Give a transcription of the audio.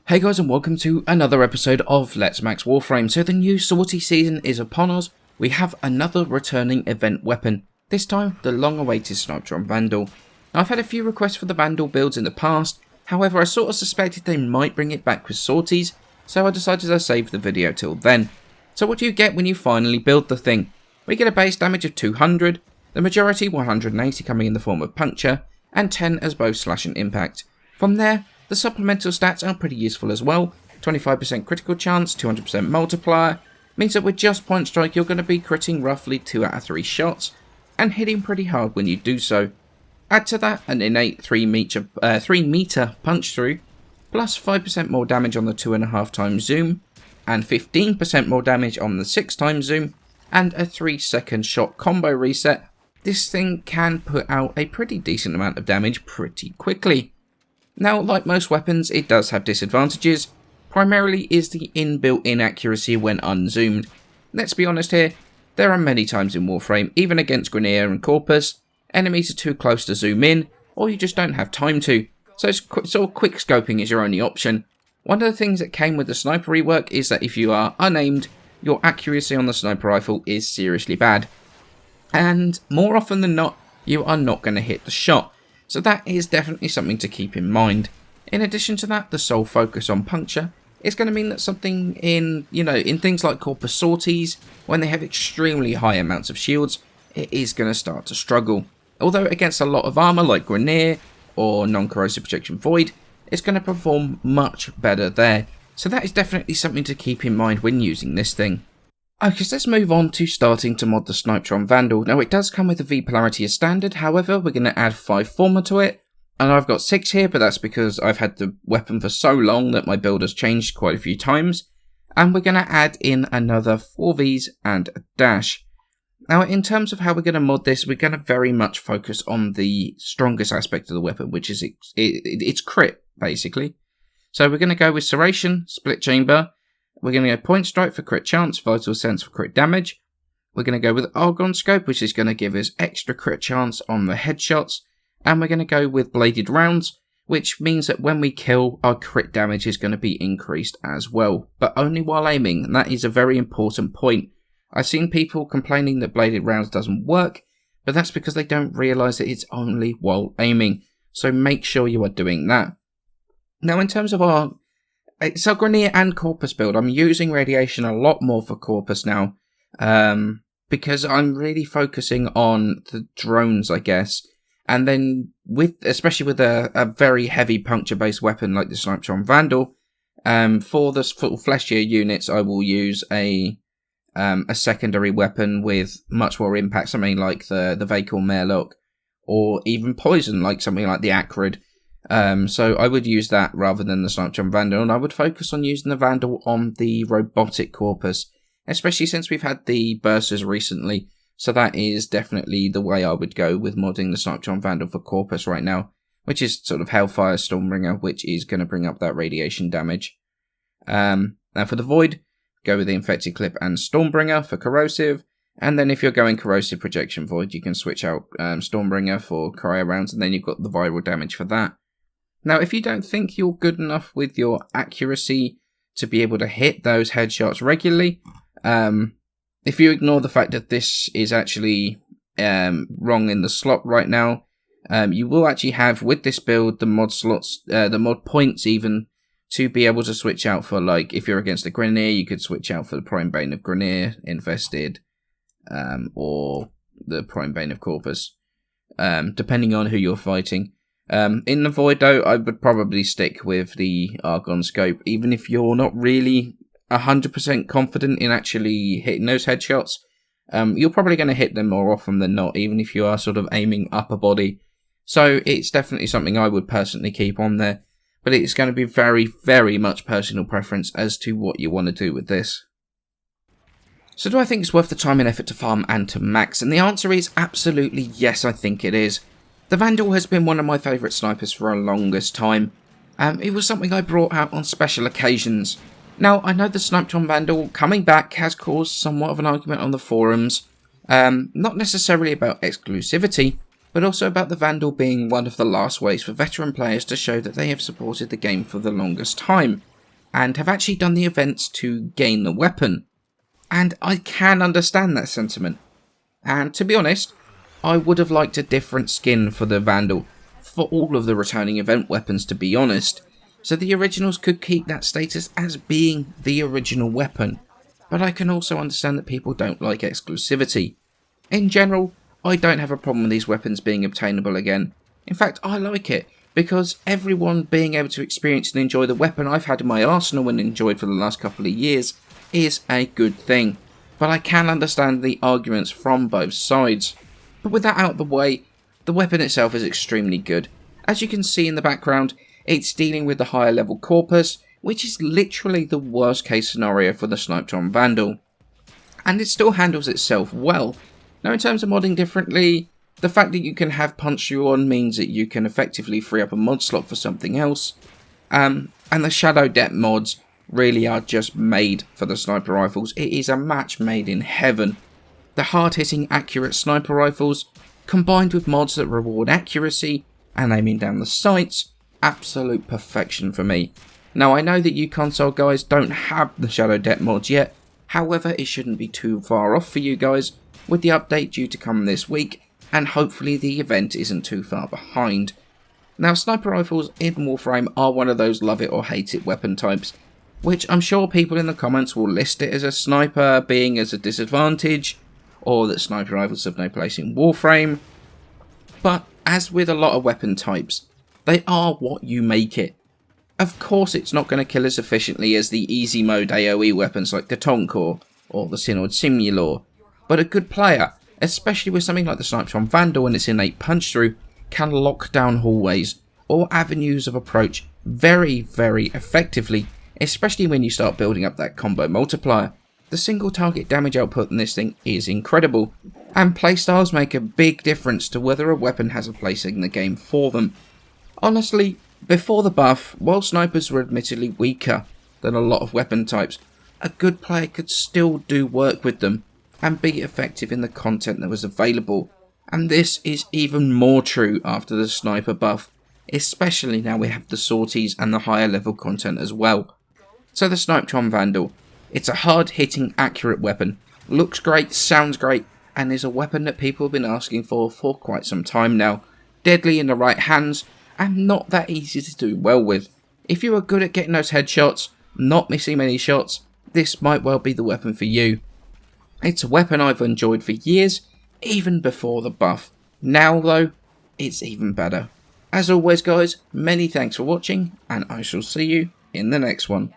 Hey guys, and welcome to another episode of Let's Max Warframe. So the new sortie season is upon us. We have another returning event weapon, this time the long-awaited Snipetron Vandal. Now, I've had a few requests for the Vandal builds in the past, however I sort of suspected they might bring it back with sorties, so I decided to save the video till then. So what do you get when you finally build the thing? We get a base damage of 200, the majority 180 coming in the form of puncture, and 10 as both slash and impact. From there, the supplemental stats are pretty useful as well. 25% critical chance, 200% multiplier, means that with just point strike you're going to be critting roughly 2 out of 3 shots, and hitting pretty hard when you do so. Add to that an innate 3 meter punch through, plus 5% more damage on the 2.5 times zoom, and 15% more damage on the 6 times zoom, and a 3-second shot combo reset. This thing can put out a pretty decent amount of damage pretty quickly. Now, like most weapons, it does have disadvantages. Primarily is the inbuilt inaccuracy when unzoomed. Let's be honest here, there are many times in Warframe, even against Grineer and Corpus, enemies are too close to zoom in, or you just don't have time to, so sort of quick scoping is your only option. One of the things that came with the sniper rework is that if you are unaimed, your accuracy on the sniper rifle is seriously bad. And more often than not, you are not going to hit the shot. So that is definitely something to keep in mind. In addition to that, the sole focus on puncture is going to mean that something in things like Corpus sorties, when they have extremely high amounts of shields, it is going to start to struggle. Although against a lot of armour like Grineer or non-corrosive projection void, it's going to perform much better there. So that is definitely something to keep in mind when using this thing. Okay, so let's move on to starting to mod the Snipetron Vandal. Now, it does come with a V polarity as standard, however, we're going to add 5 former to it. And I've got 6 here, but that's because I've had the weapon for so long that my build has changed quite a few times. And we're going to add in another 4 Vs and a dash. Now, in terms of how we're going to mod this, we're going to very much focus on the strongest aspect of the weapon, which is its crit, basically. So we're going to go with Serration, Split Chamber. We're going to go Point Strike for crit chance, Vital Sense for crit damage. We're going to go with Argon Scope, which is going to give us extra crit chance on the headshots. And we're going to go with Bladed Rounds, which means that when we kill, our crit damage is going to be increased as well, but only while aiming, and that is a very important point. I've seen people complaining that Bladed Rounds doesn't work, but that's because they don't realise that it's only while aiming, so make sure you are doing that. Now, in terms of our Grineer and Corpus build, I'm using radiation a lot more for Corpus now, because I'm really focusing on the drones, I guess. And then, especially with a very heavy puncture-based weapon like the Snipetron Vandal, for the fleshier units, I will use a secondary weapon with much more impact, something like the Vehicle Marelock, or even poison, like something like the Acrid. So I would use that rather than the Snipetron Vandal, and I would focus on using the Vandal on the robotic Corpus, especially since we've had the Bursars recently, so that is definitely the way I would go with modding the Snipetron Vandal for Corpus right now, which is sort of Hellfire Stormbringer, which is going to bring up that radiation damage. Now for the Void, go with the Infected Clip and Stormbringer for corrosive, and then if you're going corrosive projection void, you can switch out Stormbringer for cryo rounds, and then you've got the viral damage for that. Now, if you don't think you're good enough with your accuracy to be able to hit those headshots regularly, if you ignore the fact that this is actually wrong in the slot right now, you will actually have, with this build, the mod slots, the mod points even, to be able to switch out for, like, if you're against the Grineer, you could switch out for the Prime Bane of Grineer, Infested, or the Prime Bane of Corpus, depending on who you're fighting. In the Void, though, I would probably stick with the Argon Scope, even if you're not really 100% confident in actually hitting those headshots. You're probably going to hit them more often than not, even if you are sort of aiming upper body. So it's definitely something I would personally keep on there, but it's going to be very, very much personal preference as to what you want to do with this. So do I think it's worth the time and effort to farm and to max? And the answer is absolutely yes, I think it is. The Vandal has been one of my favourite snipers for a longest time. It was something I brought out on special occasions. Now, I know the Snipetron Vandal coming back has caused somewhat of an argument on the forums, not necessarily about exclusivity, but also about the Vandal being one of the last ways for veteran players to show that they have supported the game for the longest time. and have actually done the events to gain the weapon. And I can understand that sentiment. And to be honest, I would have liked a different skin for the Vandal, for all of the returning event weapons to be honest, so the originals could keep that status as being the original weapon. But I can also understand that people don't like exclusivity. In general, I don't have a problem with these weapons being obtainable again. In fact, I like it, because everyone being able to experience and enjoy the weapon I've had in my arsenal and enjoyed for the last couple of years is a good thing. But I can understand the arguments from both sides. But with that out of the way, the weapon itself is extremely good. As you can see in the background, it's dealing with the higher level corpus, which is literally the worst case scenario for the Snipetron Vandal. And it still handles itself well. Now in terms of modding differently, the fact that you can have punch you on means that you can effectively free up a mod slot for something else. And the Shadow Depth mods really are just made for the sniper rifles. It is a match made in heaven. The hard-hitting accurate sniper rifles, combined with mods that reward accuracy and aiming down the sights, absolute perfection for me. Now I know that you console guys don't have the Shadow Depth mods yet, however it shouldn't be too far off for you guys, with the update due to come this week, and hopefully the event isn't too far behind. Now sniper rifles in Warframe are one of those love it or hate it weapon types, which I'm sure people in the comments will list it as a sniper being as a disadvantage, or that sniper rifles have no place in Warframe. But as with a lot of weapon types, they are what you make it. Of course it's not going to kill as efficiently as the easy mode AoE weapons like the Tonkor or the Synod Simulor, but a good player, especially with something like the Snipetron Vandal and its innate punch through, can lock down hallways or avenues of approach very, very effectively, especially when you start building up that combo multiplier. The single target damage output in this thing is incredible, and playstyles make a big difference to whether a weapon has a place in the game for them. Honestly, before the buff, while snipers were admittedly weaker than a lot of weapon types, a good player could still do work with them and be effective in the content that was available. And this is even more true after the sniper buff, especially now we have the sorties and the higher level content as well. So the Snipetron Vandal, it's a hard hitting accurate weapon, looks great, sounds great, and is a weapon that people have been asking for quite some time now. Deadly in the right hands, and not that easy to do well with. If you are good at getting those headshots, not missing many shots, this might well be the weapon for you. It's a weapon I've enjoyed for years, even before the buff. Now though, it's even better. As always guys, many thanks for watching, and I shall see you in the next one.